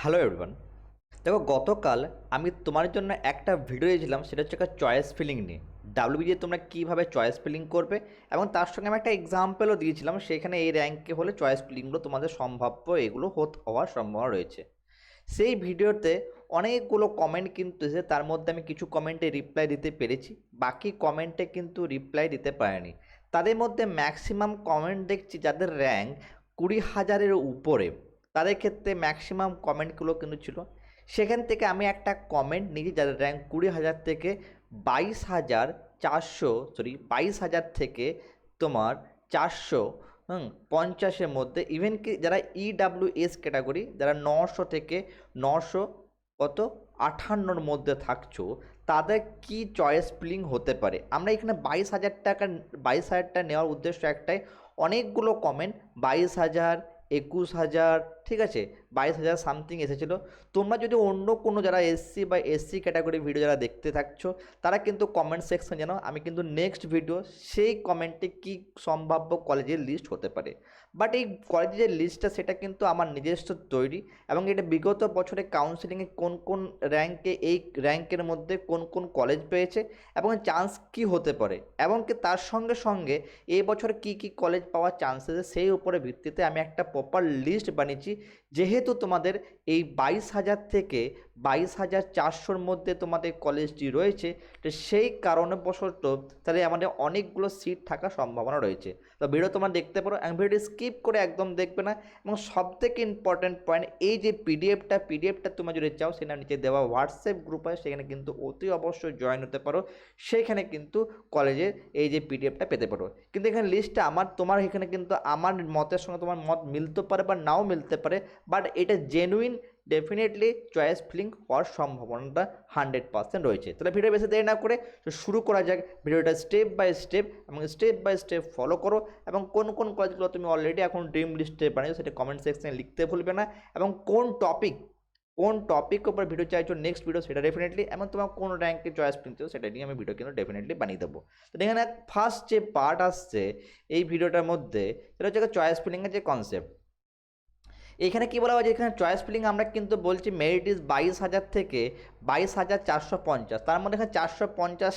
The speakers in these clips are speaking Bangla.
Hello everyone. দেখো, গতকাল আমি তোমার জন্য একটা ভিডিও দিয়েছিলাম, সেটা হচ্ছে একটা চয়েস ফিলিং নিয়ে। ডাব্লিউবি দিয়ে তোমরা কীভাবে চয়েস ফিলিং করবে, এবং তার সঙ্গে আমি একটা এক্সাম্পলও দিয়েছিলাম, সেখানে এই র্যাঙ্কে হলে চয়েস ফিলিংগুলো তোমাদের সম্ভাব্য এগুলো হওয়ার সম্ভাবনা রয়েছে। সেই ভিডিওতে অনেকগুলো কমেন্ট কিন্তু এসে, তার মধ্যে আমি কিছু কমেন্টে রিপ্লাই দিতে পেরেছি, বাকি কমেন্টে কিন্তু রিপ্লাই দিতে পারিনি। তাদের মধ্যে ম্যাক্সিমাম কমেন্ট দেখছি যাদের র্যাঙ্ক 20,000-এর উপরে, তাদের ক্ষেত্রে ম্যাক্সিমাম কমেন্টগুলো কিন্তু ছিল। সেখান থেকে আমি একটা কমেন্ট নিয়েছি যাদের র্যাঙ্ক 20,000 থেকে 22,000 থেকে তোমার 400 50-এর মধ্যে, ইভেন কি যারা ইডাব্লিউএস ক্যাটাগরি, যারা 900 থেকে 900 কত 58-র মধ্যে থাকছো, তাদের কি চয়েস ফিলিং হতে পারে। আমরা এখানে 22,000 নেওয়ার উদ্দেশ্য একটাই, অনেকগুলো কমেন্ট 22,000, 21,000, ঠিক আছে, 22,000 সামথিং এসেছিলো। তোমরা যদি অন্য কোনো যারা এসসি বা এসসি ক্যাটাগরি ভিডিও যারা দেখতে থাকছো, তারা কিন্তু কমেন্ট সেকশন জানো, আমি কিন্তু নেক্সট ভিডিও সেই কমেন্টে কি সম্ভাব্য কলেজের লিস্ট হতে পারে। বাট এই কলেজের যে লিস্টটা, সেটা কিন্তু আমার নিজস্ব তৈরি, এবং এটা বিগত বছরে কাউন্সিলিংয়ে কোন কোন র্যাঙ্কে, এই র্যাঙ্কের মধ্যে কোন কোন কলেজ পেয়েছে এবং চান্স কি হতে পারে, এবং কি তার সঙ্গে সঙ্গে এই বছর কি কি কলেজ পাওয়ার চান্সেস, সেই উপরে ভিত্তিতে আমি একটা প্রপার লিস্ট বানিয়েছি। যেহেতু তোমাদের এই 22,000 থেকে 22,400-র মধ্যে তোমাদের কলেজটি রয়েছে, তো সেই কারণবশত তাহলে আমাদের অনেকগুলো সিট থাকার সম্ভাবনা রয়েছে। তো ভিডিও তোমরা দেখতে পারো, ভিডিও স্কিপ করে একদম দেখবে না। এবং সবথেকে ইম্পর্ট্যান্ট পয়েন্ট, এই যে পিডিএফটা তোমরা যদি চাও, সেটা নিচে দেওয়া হোয়াটসঅ্যাপ গ্রুপ আছে, সেখানে কিন্তু অতি অবশ্যই জয়েন হতে পারো। সেইখানে কিন্তু কলেজের এই যে পিডিএফটা পেতে পারো। কিন্তু এখানে লিস্টটা তোমার এখানে কিন্তু আমার মতের সঙ্গে তোমার মত মিলতে পারে বা নাও মিলতে পারে, বাট এটা জেনুইন, ডেফিনেটলি চয়েস ফিলিং হওয়ার সম্ভাবনাটা 100% রয়েছে। তাহলে ভিডিও বেশি দেরি না করে শুরু করা যাক। ভিডিওটা স্টেপ বাই স্টেপ এবং স্টেপ বাই স্টেপ ফলো করো, এবং কোন কোন কলেজগুলো তুমি অলরেডি এখন ড্রিম লিস্টে বানিয়েছো সেটা কমেন্ট সেকশনে লিখতে ভুলবে না, এবং কোন টপিক উপর ভিডিও চাইছো নেক্সট ভিডিও, সেটা ডেফিনেটলি, এবং তোমার কোন র্যাঙ্কে চয়েস ফিলিং সেটা নিয়ে আমি ভিডিও কিন্তু ডেফিনেটলি বানিয়ে দেবো। তো এখানে ফার্স্ট যে পার্ট আসছে এই ভিডিওটার মধ্যে, সেটা হচ্ছে চয়েস ফিলিংয়ের যে কনসেপ্ট। এখানে কি বলা হয়েছে, এখানে চয়েস ফিলিং আমরা কিন্তু বলছি মেরিট ইজ 22,000 থেকে 22,450, তার মধ্যে এখানে 450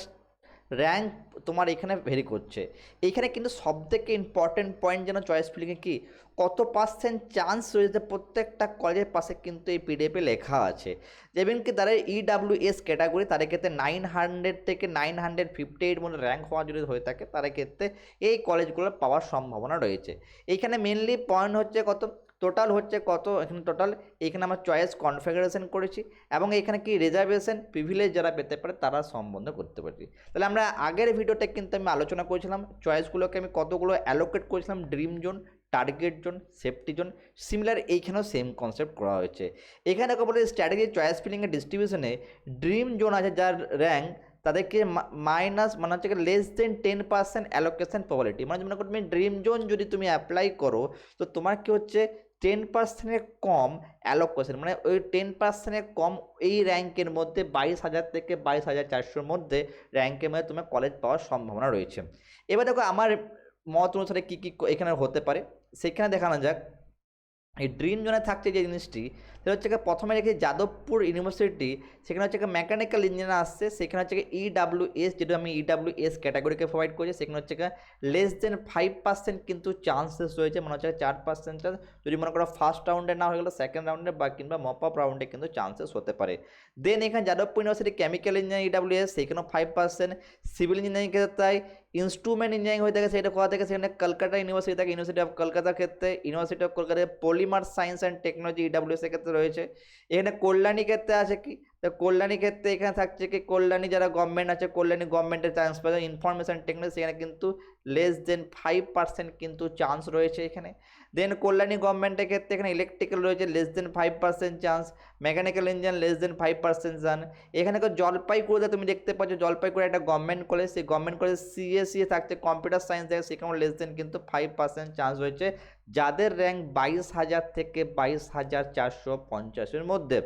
র্যাঙ্ক তোমার এখানে ভেরি করছে। এইখানে কিন্তু সবথেকে ইম্পর্টেন্ট পয়েন্ট যেন চয়েস ফিলিংয়ে কি কত পার্সেন্ট চান্স রয়েছে প্রত্যেকটা কলেজের পাশে কিন্তু এই পিডিএফে লেখা আছে। যেমন কি তারা ইডাব্লিউএস ক্যাটাগরি, তাদের ক্ষেত্রে 900 থেকে 958 মধ্যে র্যাঙ্ক হওয়া যদি হয়ে থাকে, তাদের ক্ষেত্রে এই কলেজগুলো পাওয়ার সম্ভাবনা রয়েছে। এইখানে মেনলি পয়েন্ট হচ্ছে কত টোটাল হচ্ছে কত, এখানে টোটাল এখানে আমরা চয়েস কনফিগারেশন করেছি, এবং এখানে কি রিজার্ভেশন প্রিভিলেজ যারা পেতে পারে তারা সম্বন্ধ করতে পারি। তাহলে আমরা আগের ভিডিওতে কিন্তু আমি আলোচনা করেছিলাম চয়েসগুলোকে আমি কতগুলো অ্যালোকেট করেছিলাম, dream zone, target zone, safety zone. Similar এইখানেও সেম কনসেপ্ট করা হয়েছে। এখানে বলে স্ট্র্যাটেজি চয়েস ফিলিংয়ের ডিস্ট্রিবিউশনে ড্রিম জোন আছে যার র্যাঙ্ক, তাদেরকে মাইনাস মানে হচ্ছে লেস দেন 10% অ্যালোকেশন প্রবাবিলিটি, মানে মনে করো তুমি ড্রিম জোন যদি তুমি অ্যাপ্লাই করো, তো তোমার কি হচ্ছে 10%-এর কম অ্যালোকেশন, মানে ওই 10%-এর কম এই র্যাঙ্কের মধ্যে 22,000 থেকে 22,400-র মধ্যে র্যাঙ্কের মধ্যে তোমার কলেজ পাওয়ার সম্ভাবনা রয়েছে। এবার দেখো আমার মত অনুসারে কী কী এখানে হতে পারে, সেখানে দেখানো যাক। এই ড্রিম জোনে থাকছে যে জিনিসটি, সেটা হচ্ছে প্রথমে রেখে যাদবপুর ইউনিভার্সিটি, সেখানে হচ্ছে মেকানিক্যাল ইঞ্জিনিয়ার আসছে, সেখানে হচ্ছে ইডাব্লিউএস, যেটা আমি ইডাব্লিউএস ক্যাটাগরিকে প্রোভাইড করেছি, সেখানে হচ্ছে লেস দেন 5% কিন্তু চান্সেস রয়েছে, মনে হচ্ছে 4% চান্স, যদি মনে করো ফার্স্ট রাউন্ডে না হয়ে গেলো সেকেন্ড রাউন্ডে বা কিংবা মপ আপ রাউন্ডে কিন্তু চান্সেস হতে পারে। দেন এখানে Jadavpur university chemical engineering EWS, সেখানেও 5%, সিভিল ইঞ্জিনিয়ারিং ক্ষেত্রে তাই, ইনস্ট্রুমেন্ট ইঞ্জিনিয়ারিং হয়ে থাকে সেটা কোথা থেকে, সেখানে কলকাতা ইউনিভার্সিটি থাকে, ইউনিভার্সিটি অফ কলকাতার ক্ষেত্রে, ইউনিভার্সিটি অফ কলকাতায় polymer science and technology EWS এর ক্ষেত্রে রয়েছে। এখানে কল্যাণী ক্ষেত্রে আছে কি, তো কল্যাণী ক্ষেত্রে এখানে থাকছে কি কল্যাণী যারা গভর্নমেন্ট আছে, কল্যাণী গভর্নমেন্টের চান্স পাবে, ইনফরমেশন টেকনোলজি সেখানে কিন্তু লেস দেন 5% কিন্তু চান্স রয়েছে এখানে। দেন কল্যাণী গভর্নমেন্টের ক্ষেত্রে এখানে ইলেকট্রিক্যাল রয়েছে less than 5% chance, mechanical engineer less than 5% chance. এখানে জলপাইগুড়িতে তুমি দেখতে পাচ্ছ, জলপাইগুড়ি একটা গভর্নমেন্ট কলেজ, সেই গভর্নমেন্ট কলেজ সিএসসি থাকছে কম্পিউটার সায়েন্স দেখে, সেখানেও লেস দেন কিন্তু 5% চান্স রয়েছে যাদের র্যাঙ্ক 22,000 থেকে 22,450-এর মধ্যে,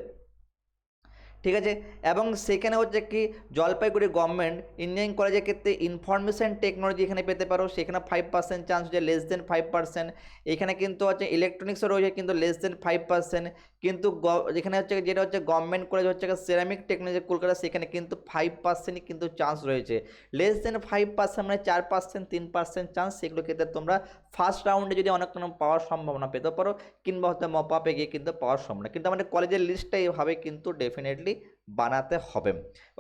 ঠিক আছে। এবং সেখানে হচ্ছে কি জলপাইগুড়ি গভর্নমেন্ট ইঞ্জিনিয়ারিং কলেজের ক্ষেত্রে ইনফরমেশন টেকনোলজি এখানে পেতে পারো, সেখানে 5% চান্স হচ্ছে লেস দেন 5%। এখানে কিন্তু হচ্ছে ইলেকট্রনিক্সও রয়েছে কিন্তু লেস দেন 5%, কিন্তু যেখানে হচ্ছে যেটা হচ্ছে গভর্নমেন্ট কলেজ হচ্ছে সেরামিক টেকনোলজি কলকাতা, সেখানে কিন্তু 5%ই কিন্তু চান্স রয়েছে। লেস দেন 5% মানে 4%, 3% চান্স, সেগুলো ক্ষেত্রে তোমরা ফার্স্ট রাউন্ডে যদি অনেক কোনো পাওয়ার সম্ভাবনা পেতে পারো, কিংবা হয়তো মপ আপে গিয়ে কিন্তু পাওয়ার সম্ভাবনা, কিন্তু আমাদের কলেজের লিস্টটা এইভাবে কিন্তু ডেফিনেটলি বানাতে হবে।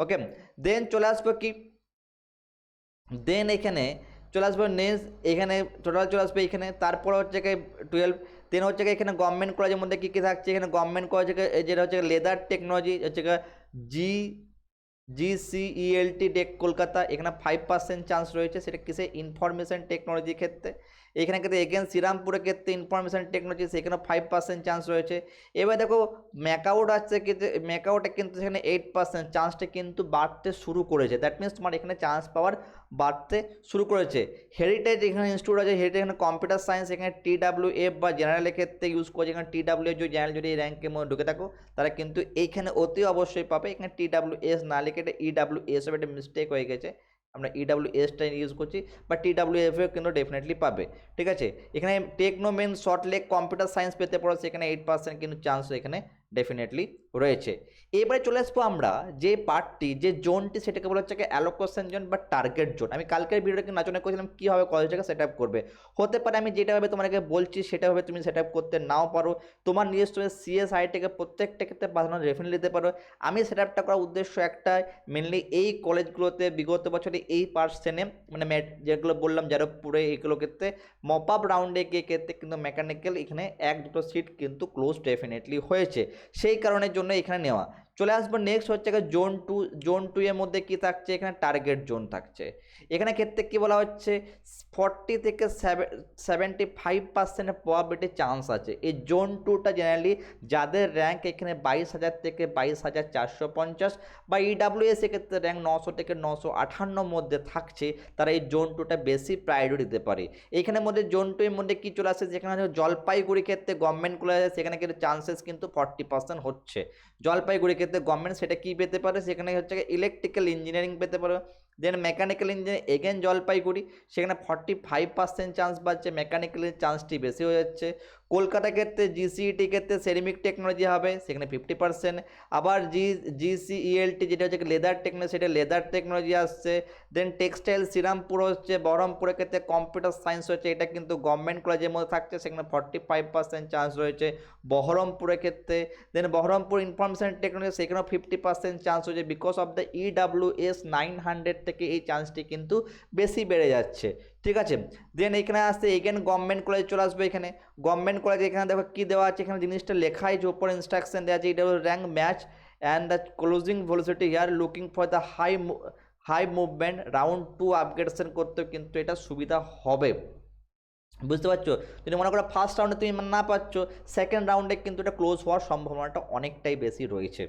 ওকে, দেন চলে আসবো কি, দেন এখানে চলে আসবে নেক্সট, এখানে টোটাল চলে আসবে এখানে। তারপর হচ্ছে কি 12, দেন হচ্ছে কি এখানে গভর্নমেন্ট কলেজের মধ্যে কী কী থাকছে, এখানে গভর্নমেন্ট কলেজ যেটা হচ্ছে লেদার টেকনোলজি হচ্ছে জি GCELT টেক কলকাতা, এখানে 5% চান্স রয়েছে। সেটা কিসে, ইনফরমেশন টেকনোলজির ক্ষেত্রে। এখানে কিন্তু এগেন শ্রীরামপুরের ক্ষেত্রে ইনফরমেশন টেকনোলজি, সেখানে 5% চান্স রয়েছে। এবার দেখো ম্যাকআউট আছে, কিন্তু ম্যাকআউটে কিন্তু সেখানে 8% চান্সটা কিন্তু বাড়তে শুরু করেছে। দ্যাট মিনস তোমার এখানে চান্স পাওয়ার বাড়তে শুরু করেছে। হেরিটেজ এখানে ইনস্টিটিউট আছে, হেরিটেজ এখানে কম্পিউটার সায়েন্স, এখানে TWF বা জেনারেলের ক্ষেত্রে ইউজ করছে। এখানে TWF যদি জেনারেল যদি এই র্যাঙ্কের মধ্যে ঢুকে থাকো, তারা কিন্তু এইখানে অতি অবশ্যই পাবে। এখানে TWS না লিখে এটা EWS হবে, একটা মিস্টেক হয়ে গেছে, আমরা EWSটা ইউজ করছি, বা TWF এও কিন্তু ডেফিনেটলি পাবে। ঠিক আছে, এখানে টেকনোমেন শর্টলেক কম্পিউটার সায়েন্স পেতে পারো, সেখানে 8% কিন্তু চান্স এখানে ডেফিনেটলি রয়েছে। এবারে চলে আসবো আমরা যে পার্টটি, যে জোনটি, সেটাকে বলা হচ্ছে অ্যালোকেশন জোন বা টার্গেট জোন। আমি কালকের ভিডিওটা কিন্তু আলোচনা করেছিলাম কীভাবে কলেজটাকে সেট আপ করবে। হতে পারে আমি যেটাভাবে তোমাকে বলছি সেটাভাবে তুমি সেট আপ করতে নাও পারো, তোমার নিজস্ব CSIটাকে প্রত্যেকটা ক্ষেত্রে বাঁধানো রেফারেন্স নিতে পারো। আমি সেট আপটা করার উদ্দেশ্য একটাই, মেনলি এই কলেজগুলোতে বিগত বছরে এই পার্সেন্টে মানে যেগুলো বললাম যাদবপুরে, এইগুলো ক্ষেত্রে মপ আপ রাউন্ডে গিয়ে ক্ষেত্রে কিন্তু মেকানিক্যাল এখানে 1-2 সিট কিন্তু ক্লোজ ডেফিনেটলি হয়েছে, সেই কারণের জন্য এখানে নেওয়া। চলে আসবো নেক্সট হচ্ছে জোন 2। জোন 2 এর মধ্যে কি থাকছে, এখানে টার্গেট জোন থাকছে। এখানে ক্ষেত্রে কি বলা হচ্ছে, 40 থেকে 75% প্রবাবিলিটি চান্স আছে। এই জোন 2টা জেনারেলি যাদের র্যাঙ্ক এখানে 22,000 থেকে 22,450 বা EWS এক্ষেত্রে র্যাঙ্ক 900 থেকে 958 মধ্যে থাকছে, তারা এই জোন 2টা বেশি প্রায়োরিটি দিতে পারে। এইখানের মধ্যে জোন 2 এর মধ্যে কি চলে আসে, যেখানে জলপাইগুড়ি ক্ষেত্রে গভর্নমেন্ট কলেজ আছে, সেখানে কিন্তু চান্সেস কিন্তু 40% হচ্ছে। জলপাইগুড়ি ক্ষেত্রে গভর্নমেন্ট সেটা কি পেতে পারে, সেখানে হচ্ছে ইলেকট্রিক্যাল ইঞ্জিনিয়ারিং পেতে পারে। দেন মেকানিক্যাল ইঞ্জিনিয়ারিং এগেন জলপাইগুড়ি, সেখানে 45% চান্স পাচ্ছে, মেকানিক্যালের চান্সটি বেশি হয়ে যাচ্ছে। কলকাতা ক্ষেত্রে GCET ক্ষেত্রে সেরামিক টেকনোলজি হবে, সেখানে 50%। আবার GCELT যেটা হচ্ছে লেদার টেকনোলজি, সেটা লেদার টেকনোলজি আসছে। দেন টেক্সটাইল শ্রীরামপুর হচ্ছে, বহরমপুরের ক্ষেত্রে কম্পিউটার সায়েন্স হচ্ছে, এটা কিন্তু গভর্নমেন্ট কলেজের মধ্যে থাকছে, সেখানে 45% চান্স রয়েছে বহরমপুরের ক্ষেত্রে। দেন বহরমপুর ইনফরমেশন টেকনোলজি, সেখানেও 50% চান্স হয়েছে, বিকজ অফ দ্য EWS 900 থেকে এই চান্সটি কিন্তু বেশি বেড়ে যাচ্ছে। ঠিক আছে, দেন এখানে আসতে এগেন গভর্নমেন্ট কলেজ চলে আসবে। এখানে গভর্নমেন্ট কলেজ, এখানে দেখো কী দেওয়া আছে, এখানে জিনিসটা লেখাই যে উপর ইনস্ট্রাকশন দেওয়া আছে, EW rank match and the closing velocity here looking for the high movement round 2 upgradation করতে কিন্তু এটা সুবিধা হবে। বুঝতে পারছো, যদি মনে করো ফার্স্ট রাউন্ডে তুমি না পাচ্ছ, সেকেন্ড রাউন্ডে কিন্তু এটা ক্লোজ হওয়ার সম্ভাবনাটা অনেকটাই বেশি রয়েছে,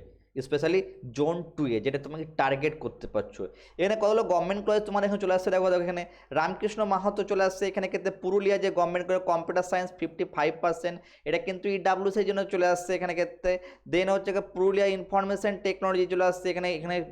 স্পেশালি জোন 2 এ, যেটা তোমাকে টার্গেট করতে পারছো। এখানে কতগুলো গভর্নমেন্ট কলেজ তোমার এখানে চলে আসছে, দেখো এখানে রামকৃষ্ণ মাহাতো চলে আসছে। এখানে ক্ষেত্রে পুরুলিয়া যে গভর্নমেন্ট কলেজ কম্পিউটার সায়েন্স 55%, এটা কিন্তু EWS এর জন্য চলে আসছে এখানে ক্ষেত্রে। দেন হচ্ছে পুরুলিয়া ইনফরমেশন টেকনোলজি চলে আসছে,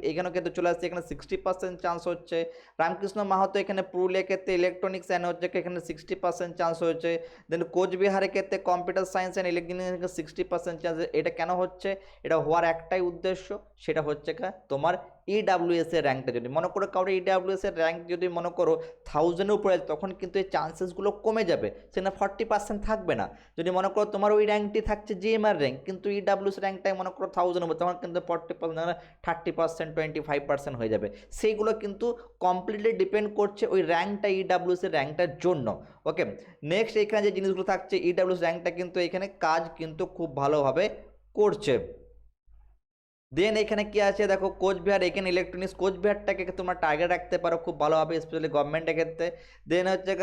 এখানেও ক্ষেত্রে চলে আসছে, এখানে 60% চান্স হচ্ছে। রামকৃষ্ণ মাহাতো এখানে পুরুলিয়ার ক্ষেত্রে ইলেকট্রনিক্স অ্যান্ড হচ্ছে এখানে 60% চান্স হয়েছে। দেন কোচবিহারের ক্ষেত্রে computer science and electronics 60% chance. এটা কেন হচ্ছে, এটা হওয়ার একটাই উদ্দেশ্য, সেটা হচ্ছে তোমার EWS এর র্যাঙ্কটা যদি মনে করো কারো EWS এর র্যাঙ্ক যদি মনে করো 1000-এর উপরে, তখন কিন্তু এই চান্সেসগুলো কমে যাবে, সেখানে 40% থাকবে না। যদি মনে করো তোমার ওই র্যাঙ্কটি থাকছে GMR র্যাঙ্ক, কিন্তু EWS র্যাঙ্কটাই মনে করো 1000-এর উপরে, তখন কিন্তু 40%, 30%, 25% হয়ে যাবে। সেইগুলো কিন্তু কমপ্লিটলি ডিপেন্ড করছে ওই র্যাঙ্কটা, EWS এর র্যাঙ্কটার জন্য। ওকে, নেক্সট এখানে যে জিনিসগুলো থাকছে, EWS র্যাঙ্কটা কিন্তু এখানে কাজ কিন্তু খুব ভালোভাবে করছে। দেন এখানে কি আছে দেখো, কোচবিহার এখানে ইলেকট্রনিক্স, কোচবিহারটাকে তোমরা টার্গেট রাখতে পারো খুব ভালোভাবে, স্পেশালি গভর্নমেন্টের ক্ষেত্রে। দেন হচ্ছে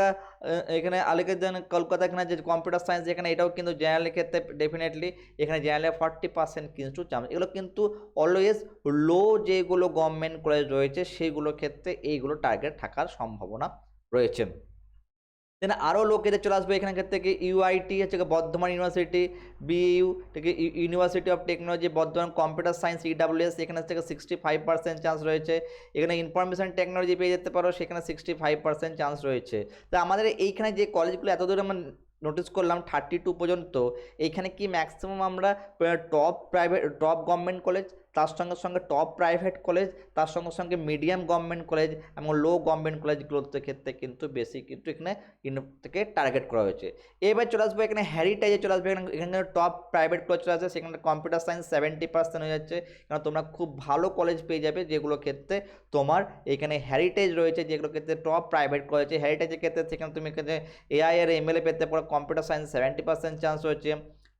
এখানে আলিগড় কলকাতা, এখানে যে কম্পিউটার সায়েন্স, এখানে এটাও কিন্তু জেনারেলের ক্ষেত্রে ডেফিনেটলি এখানে জেনারেলে 40% কিন্তু চান্স। এগুলো কিন্তু অলওয়েজ লো যেগুলো গভর্নমেন্ট কলেজ রয়েছে সেইগুলোর ক্ষেত্রে এইগুলো টার্গেট থাকার সম্ভাবনা রয়েছে। দেন আরও লোকেদের চলে আসবে এখানে থেকে UIT হচ্ছে বর্ধমান ইউনিভার্সিটি, BU থেকে university of technology Bardhaman computer science EWS, এখানে থেকে 65% চান্স রয়েছে। এখানে ইনফরমেশন টেকনোলজি পেয়ে যেতে পারো, সেখানে 65% চান্স রয়েছে। তো আমাদের এইখানে যে কলেজগুলো এত দূরে আমরা নোটিস করলাম 32 পর্যন্ত। এইখানে কি ম্যাক্সিমাম আমরা টপ গভর্নমেন্ট কলেজ, তার সঙ্গে সঙ্গে টপ প্রাইভেট কলেজ, তার সঙ্গে সঙ্গে মিডিয়াম গভর্নমেন্ট কলেজ এবং লো গভর্নমেন্ট কলেজগুলোর ক্ষেত্রে কিন্তু বেশি কিন্তু এখানে থেকে টার্গেট করা হয়েছে। এবার চলে আসবো এখানে হেরিটেজে চলে আসবে। এখানে টপ প্রাইভেট কলেজ চলে আসবে, সেখানে কম্পিউটার সায়েন্স 70% হয়ে যাচ্ছে, কারণ তোমরা খুব ভালো কলেজ পেয়ে যাবে যেগুলো ক্ষেত্রে তোমার এখানে হেরিটেজ রয়েছে, যেগুলো ক্ষেত্রে টপ প্রাইভেট কলেজ। হেরিটেজের ক্ষেত্রে সেখানে তুমি এখানে এআই আর এমএলএ পেতে পারো, কম্পিউটার সায়েন্স 70% চান্স রয়েছে,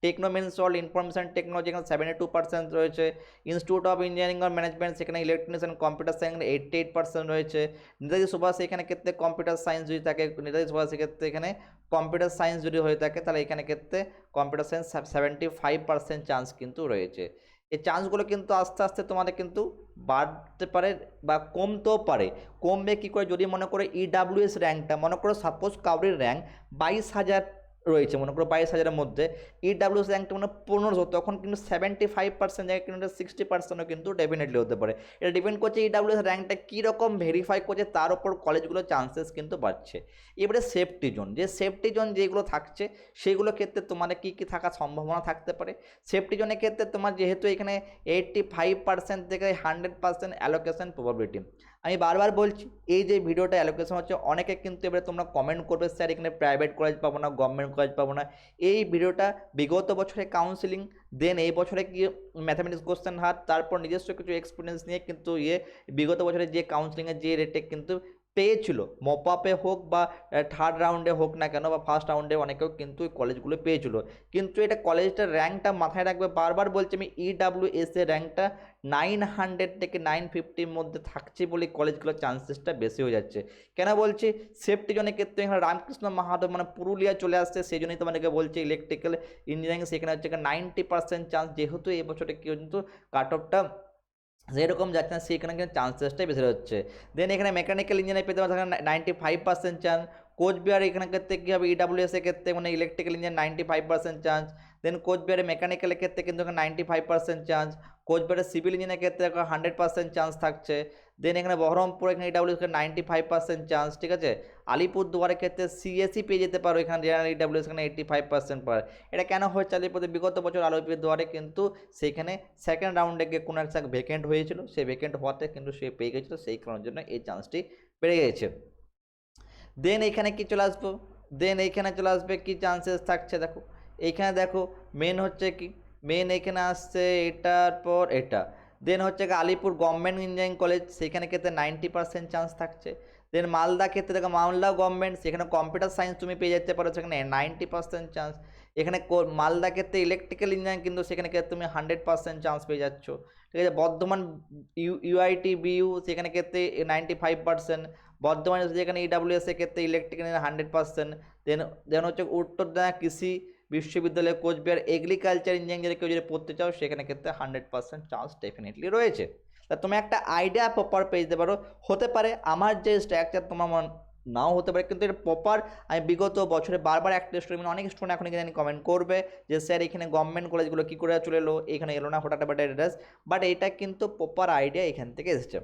টেকনোমেন্সল ইনফরমেশন টেকনোলজি এখানে 72% রয়েছে, ইনস্টিটিউট অফ ইঞ্জিনিয়ারিং আর ম্যানেজমেন্ট সেখানে ইলেকট্রনিক্স অ্যান্ড কম্পিউটার সায়েন্স 88% রয়েছে, নেতাজি সুভাষ এখানে ক্ষেত্রে কম্পিউটার সায়েন্স যদি থাকে, নেতাজি সুভাষ ক্ষেত্রে এখানে কম্পিউটার সায়েন্স যদি হয়ে থাকে তাহলে এখানে ক্ষেত্রে কম্পিউটার সায়েন্স 75% চান্স কিন্তু রয়েছে। এই চান্সগুলো কিন্তু আস্তে আস্তে তোমাদের কিন্তু বাড়তে পারে বা কমতেও পারে। কমবে কী করে, যদি মনে করো ইডাব্লিউএস র্যাঙ্কটা, মনে করো সাপোজ কাউরির র্যাঙ্ক 22,000 রয়েছে, মনে করো 22,000-এর মধ্যে ইডাব্লিউএস র্যাঙ্কটা মানে 1500, তখন কিন্তু 75% জায়গায় কিন্তু 60%ও কিন্তু ডেফিনেটলি হতে পারে। এটা ডিপেন্ড করছে ইডাব্লিউএস র্যাঙ্কটা কীরকম ভেরিফাই করছে তার উপর কলেজগুলোর চান্সেস কিন্তু বাড়ছে। এবারে সেফটি জোন, যে সেফটি জোন যেগুলো থাকছে সেগুলোর ক্ষেত্রে তোমাদের কী কী থাকার সম্ভাবনা থাকতে পারে। সেফটি জোনের ক্ষেত্রে তোমার যেহেতু এখানে 85% থেকে 100% অ্যালোকেশন প্রবাবিলিটি। আমি বারবার বলছি এই যে ভিডিওটা অ্যালোকেশন হচ্ছে, অনেকে কিন্তু এবারে তোমরা কমেন্ট করবে স্যার এখানে প্রাইভেট কলেজ পাবো না, গভর্নমেন্ট কলেজ পাবো না। এই ভিডিওটা বিগত বছরে কাউন্সিলিং, দেন এই বছরে কি ম্যাথামেটিক্স কোশ্চেন হাত, তারপর নিজস্ব কিছু এক্সপিরিয়েন্স নিয়ে কিন্তু বিগত বছরে যে কাউন্সিলিংয়ের যে রেটে কিন্তু পেয়েছিল, মপ আপে হোক বা থার্ড রাউন্ডে হোক না কেন বা ফার্স্ট রাউন্ডে অনেকেও কিন্তু ওই কলেজগুলো পেয়েছিল। কিন্তু এটা কলেজটার র্যাঙ্কটা মাথায় রাখবে, বারবার বলছি আমি, ইডাব্লিউএস এর র্যাঙ্কটা 900 থেকে 950-র মধ্যে থাকছে বলে কলেজগুলোর চান্সেসটা বেশি হয়ে যাচ্ছে। কেন বলছি, সেফটি জনের ক্ষেত্রে এখানে রামকৃষ্ণ মাহাতো মানে পুরুলিয়া চলে আসছে, সেই জন্যই তোমাদেরকে বলছি ইলেকট্রিক্যাল ইঞ্জিনিয়ারিং সেখানে হচ্ছে 90% চান্স, যেহেতু এই বছরে কিন্তু কাট অফটা যেরকম যাচ্ছে না সেখানে কিন্তু চান্সেসটাই বেশি হচ্ছে। দেন এখানে মেকানিক্যাল ইঞ্জিনিয়ার পেতে পারে 95% চান্স। কোচবিহার এখানে ক্ষেত্রে কী হবে, ইডাব্লিউএস এর ক্ষেত্রে মানে ইলেকট্রিক্যাল ইঞ্জিনিয়ার 95% চান্স। দেন কোচবিহারের মেকানিক্যালের ক্ষেত্রে কিন্তু 95% চান্স। কোচবিহারের সিভিল ইঞ্জিনিয়ারের ক্ষেত্রে 100% চান্স থাকছে। দেন এখানে বহরমপুর এখানে ইডাব্লিউএস 95% চান্স, ঠিক আছে। আলিপুরদুয়ারের ক্ষেত্রে সিএসি পেয়ে যেতে পারো, এখানে জেনারেল ইডাব্লিউএস এখানে 85% পার। এটা কেন হচ্ছে, আলিপুরে বিগত বছর আলিপুরদুয়ারে কিন্তু সেখানে সেকেন্ড রাউন্ডে গিয়ে কোনো একটা ভ্যাকেন্ট হয়েছিল, সেই ভ্যাকেন্ট হওয়াতে কিন্তু সে পেয়ে গেছিলো, সেই কারণের জন্য এই চান্সটি বেড়ে গেছে। দেন এইখানে কি চলে আসবো, দেন এইখানে চলে আসবে কি চান্সেস থাকছে, দেখো এইখানে দেখো মেন হচ্ছে কি, মেন এখানে আসছে এটার পর এটা। দেন হচ্ছে আলিপুর গভর্নমেন্ট ইঞ্জিনিয়ারিং কলেজ, সেখানে ক্ষেত্রে 90% চান্স থাকছে। দেন মালদা ক্ষেত্রে দেখো মালদা গভর্নমেন্ট, সেখানে কম্পিউটার সায়েন্স তুমি পেয়ে যেতে পারো, সেখানে 90% চান্স। এখানে মালদা ক্ষেত্রে ইলেকট্রিক্যাল ইঞ্জিনিয়ারিং কিন্তু সেখানে ক্ষেত্রে তুমি 100% চান্স পেয়ে যাচ্ছ, ঠিক আছে। বর্ধমান ইউআইটি বিইউ সেখানে ক্ষেত্রে 95%। বর্ধমানে যেখানে ইডাব্লিউএস এর ক্ষেত্রে ইলেকট্রিক্যাল 100%। দেন হচ্ছে উত্তরদানা কৃষি বিশ্ববিদ্যালয় কোচবিহার এগ্রিকালচার ইঞ্জিনিয়ারিং কেউ যদি পড়তে চাও সেখানে ক্ষেত্রে 100% চান্স ডেফিনেটলি রয়েছে। তা তুমি একটা আইডিয়া প্রপার পেয়ে যেতে পারো। হতে পারে আমার যে স্ট্রাকচার তোমার নাও হতে পারে, কিন্তু এটা প্রপার আমি বিগত বছরে বারবার একটা স্টুডেন্ট, অনেক স্টুডেন্ট এখন এখানে কমেন্ট করবে যে স্যার এখানে গভর্নমেন্ট কলেজগুলো কী করে চলে এলো, এখানে এলো না হঠাৎ অ্যাড্রেস, বাট এটা কিন্তু প্রপার আইডিয়া এখান থেকে এসেছে।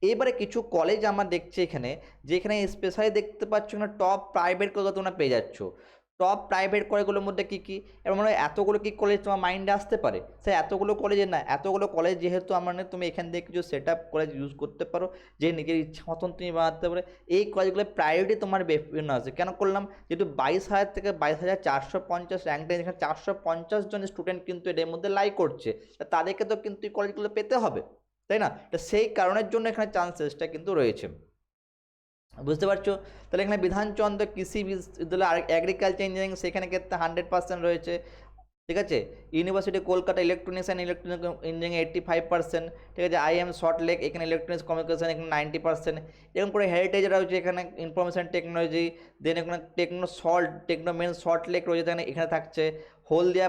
এবারে কিছু কলেজ আমরা দেখছি এখানে, যেখানে স্পেশালি দেখতে পাচ্ছ না টপ প্রাইভেট কলেজ তোমরা পেয়ে যাচ্ছ। টপ প্রাইভেট কলেজগুলোর মধ্যে কী কী, এবং মানে এতগুলো কী কলেজ তোমার মাইন্ডে আসতে পারে, সে এতগুলো কলেজের না, এতগুলো কলেজ যেহেতু আমার তুমি এখান থেকে কিছু সেট আপ কলেজ ইউজ করতে পারো, যে নিজের ইচ্ছা মতন তুমি বানাতে পারো। এই কলেজগুলোর প্রায়োরিটি তোমার বিভিন্ন আছে, কেন করলাম, যেহেতু 22,000 থেকে 22,450 র্যাঙ্কটা, যেখানে 450 জন স্টুডেন্ট কিন্তু এর মধ্যে লাই করছে, তাদেরকে তো কিন্তু এই কলেজগুলো পেতে হবে, তাই না। তো সেই কারণের জন্য এখানে চান্সেসটা কিন্তু রয়েছে, বুঝতে পারছো। তাহলে এখানে বিধানচন্দ্র কৃষি বিশ্ববিদ্যালয় এগ্রিকালচার ইঞ্জিনিয়ারিং সেখানে ক্ষেত্রে 100% রয়েছে, ঠিক আছে। University Kolkata electronics and electronic engineering 85%, ঠিক আছে। আইএম সল্টলেক এখানে ইলেকট্রনিক্স কমিউনিকেশন এখানে 90%। এরকম করে হেরিটেজ রয়েছে এখানে ইনফরমেশন টেকনোলজি। দেন এখানে টেকনোমেন সল্টলেক রয়েছে এখানে থাকছে। হলদিয়া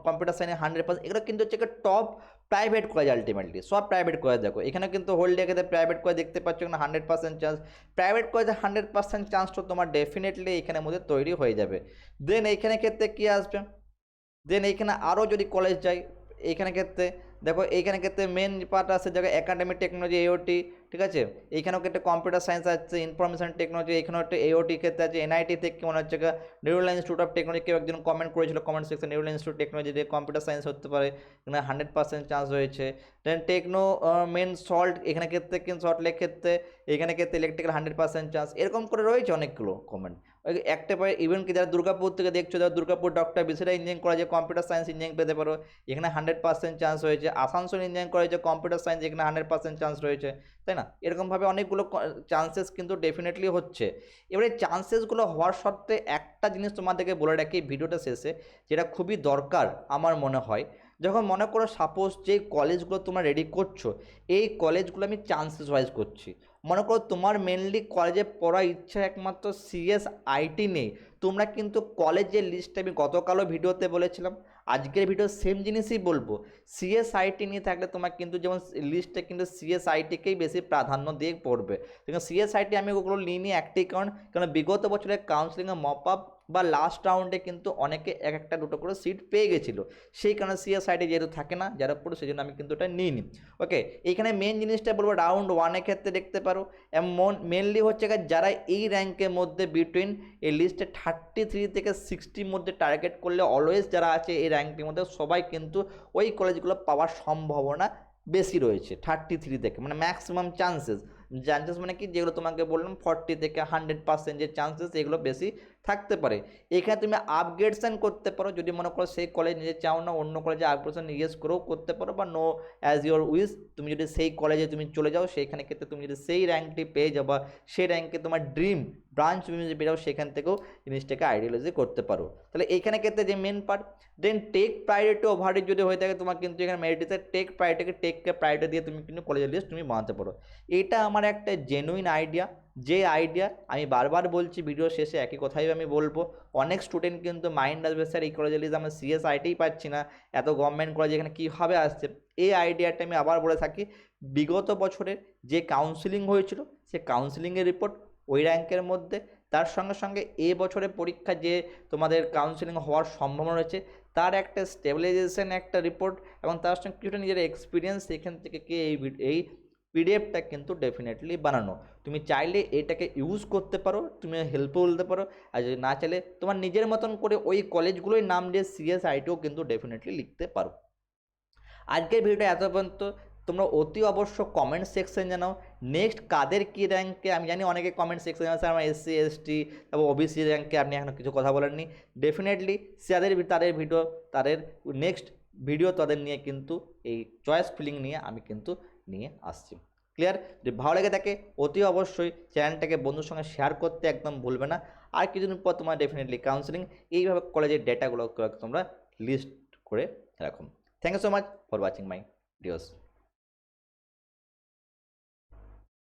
কম্পিউটার সায়েন্স 100%। এগুলো কিন্তু হচ্ছে টপ প্রাইভেট কলেজ, আলটিমেটলি সব প্রাইভেট কলেজ। দেখো এখানে কিন্তু হলদিয়া ক্ষেত্রে প্রাইভেট কলেজ দেখতে পাচ্ছ এখানে 100% চান্স। প্রাইভেট কলেজে 100% চান্স তো তোমার ডেফিনেটলি এখানের মধ্যে তৈরি হয়ে যাবে। দেন এইখানে ক্ষেত্রে কী আসবে, দেন এইখানে আরও যদি কলেজ যাই, এইখানে ক্ষেত্রে দেখো এইখানে ক্ষেত্রে মেন পার্ট আছে জায়গায় একাডেমিক টেকনোলজি এওটি, ঠিক আছে, এইখানেও একটা কম্পিউটার সায়েন্স আছে, ইনফরমেশন টেকনোলজি, এখানেও একটা এওটি ক্ষেত্রে আছে, এনআইটি থেকে মনে হচ্ছে নিউরাল ইনস্টিটিউট অফ টেকনোলজি, কেউ একজন কমেন্ট করেছিল comment section, neural institute technology যে কম্পিউটার সায়েন্স হতে পারে, এখানে 100% চান্স রয়েছে। দেন টেকনো মেন সল্ট, এখানে ক্ষেত্রে কিন্তু সল্ট লেক ক্ষেত্রে, এখানে ক্ষেত্রে ইলেকট্রিক্যাল 100% চান্স, এরকম করে রয়েছে অনেকগুলো কমেন্ট। একটা পারে ইভেন কি যারা দুর্গাপুর থেকে দেখছো, যারা দুর্গাপুর ডক্টর বিসিরা ইঞ্জিনিয়ারিং কলেজে কম্পিউটার সায়েন্স ইঞ্জিনিয়ারিং পেতে পারো, এখানে 100% চান্স রয়েছে। আসানসোল ইঞ্জিনিয়ারিং কলেজে কম্পিউটার সায়েন্স, এখানে 100% চান্স রয়েছে, তাই না? এরকমভাবে অনেকগুলো চান্সেস কিন্তু ডেফিনেটলি হচ্ছে। এবারে চান্সেসগুলো হওয়ার সত্ত্বে একটা জিনিস তোমাদেরকে বলে রাখি ভিডিওটা শেষে, যেটা খুবই দরকার আমার মনে হয়। যখন মনে করো সাপোজ যে কলেজগুলো তোমরা রেডি করছো, এই কলেজগুলো আমি চান্সেস ওয়াইজ করছি। মনে করো তোমার মেনলি কলেজে পড়ার ইচ্ছা একমাত্র সিএস আইটি নেই, তোমরা কিন্তু কলেজের লিস্টে, আমি গতকালও ভিডিওতে বলেছিলাম, আজকের ভিডিও সেম জিনিসই বলবো, সিএস আইটি নিয়ে থাকলে তোমার কিন্তু যেমন লিস্টে কিন্তু সিএস আইটিকেই বেশি প্রাধান্য দিয়ে পড়বে। দেখুন সিএস আইটি আমি ওগুলো নিইনি একটি কারণ বিগত বছরের কাউন্সিলিংয়ে মপ আপ বা লাস্ট রাউন্ডে কিন্তু অনেকে এক একটা দুটো করে সিট পেয়ে গেছিলো, সেই কারণে সিএস আইটি যেহেতু থাকে না যারা পড়ে, সেই জন্য আমি কিন্তু এটা নিইনি। ওকে, এইখানে মেন জিনিসটা বলবো রাউন্ড ওয়ানের ক্ষেত্রে দেখতে পারো এমন মেনলি হচ্ছে যারা এই র্যাঙ্কের মধ্যে বিটুইন এই লিস্টে 33 থেকে 60 মধ্যে টার্গেট করলে অলওয়েজ যারা আছে এই র্যাঙ্কের মধ্যে সবাই কিন্তু ওই কলেজগুলো পাওয়ার সম্ভাবনা বেশি রয়েছে 33 থেকে, মানে ম্যাক্সিমাম চান্সেস মানে কি যেগুলো তোমাকে বললাম 40 থেকে 100% যে চান্সেস এগুলো বেশি থাকতে পারে। এখানে তুমি আপগ্রেডশন করতে পারো, যদি মনে করো সেই কলেজ নিজে চাও না, অন্য কলেজে আপগ্রেডশন ইয়েস করেও করতে পারো, বা নো অ্যাজ ইউর উইস, তুমি যদি সেই কলেজে তুমি চলে যাও, সেইখানে ক্ষেত্রে তুমি যদি সেই র্যাঙ্কটি পেয়ে যাও বা সেই র্যাঙ্কে তোমার ড্রিম ব্রাঞ্চ তুমি যদি পেয়ে যাও, সেখান থেকেও জিনিসটাকে আইডিয়োলজি করতে পারো। তাহলে এইখানে ক্ষেত্রে যে main part, then take priority override যদি হয়ে থাকে তোমার, কিন্তু এখানে মেরিটে টেককে প্রায়োরিটি দিয়ে তুমি কিন্তু কলেজের লিস্ট তুমি বানাতে পারো। এটা আমার একটা জেনুইন আইডিয়া, যে আইডিয়া আমি বারবার বলছি ভিডিও শেষে একই কথাই আমি বলবো। অনেক স্টুডেন্ট কিন্তু মাইন্ড আসবে স্যার এই কলেজে লিস্ট আমরা সিএস আইটিই পাচ্ছি না, এত গভর্নমেন্ট কলেজ এখানে কীভাবে আসছে। এই আইডিয়াটা আমি আবার বলে থাকি, বিগত বছরের যে কাউন্সিলিং হয়েছিল সে কাউন্সিলিংয়ের রিপোর্ট ওই র্যাঙ্কের মধ্যে, তার সঙ্গে সঙ্গে এ বছরের পরীক্ষা যে তোমাদের কাউন্সিলিং হওয়ার সম্ভাবনা রয়েছে তার একটা স্টেবিলাইজেশন একটা রিপোর্ট, এবং তার সঙ্গে কিছুটা নিজের এক্সপিরিয়েন্স এখান থেকে কি এই পিডিএফটা কিন্তু ডেফিনেটলি বানানো। তুমি চাইলে এটাকে ইউজ করতে পারো, তুমি হেল্পও বলতে পারো, আর যদি না চাইলে তোমার নিজের মতন করে ওই কলেজগুলোই নাম দিয়ে সিএস আইটিও কিন্তু ডেফিনেটলি লিখতে পারো। আজকের ভিডিওটা এত পর্যন্ত, তোমরা অতি অবশ্য কমেন্ট সেকশন জানাও নেক্সট কাদের কী র্যাঙ্কে। আমি জানি অনেকে কমেন্ট সেকশন আছে আমার এসসি এসটি তারপর ওবিসি র্যাঙ্কে আপনি এখনও কিছু কথা বলেননি, ডেফিনেটলি তাদের ভিডিও তাদের নেক্সট ভিডিও তাদের নিয়ে কিন্তু এই চয়েস ফিলিং নিয়ে আমি কিন্তু নিয়ে আসছি। ক্লিয়ার? যদি ভালো লেগে থাকে অতি অবশ্যই চ্যানেলটাকে বন্ধুর সঙ্গে শেয়ার করতে একদম ভুলবে না। আর কিছুদিন পর তোমার ডেফিনেটলি কাউন্সিলিং, এইভাবে কলেজের ডেটাগুলো তোমরা লিস্ট করে রাখো। Thank you so much for watching my videos.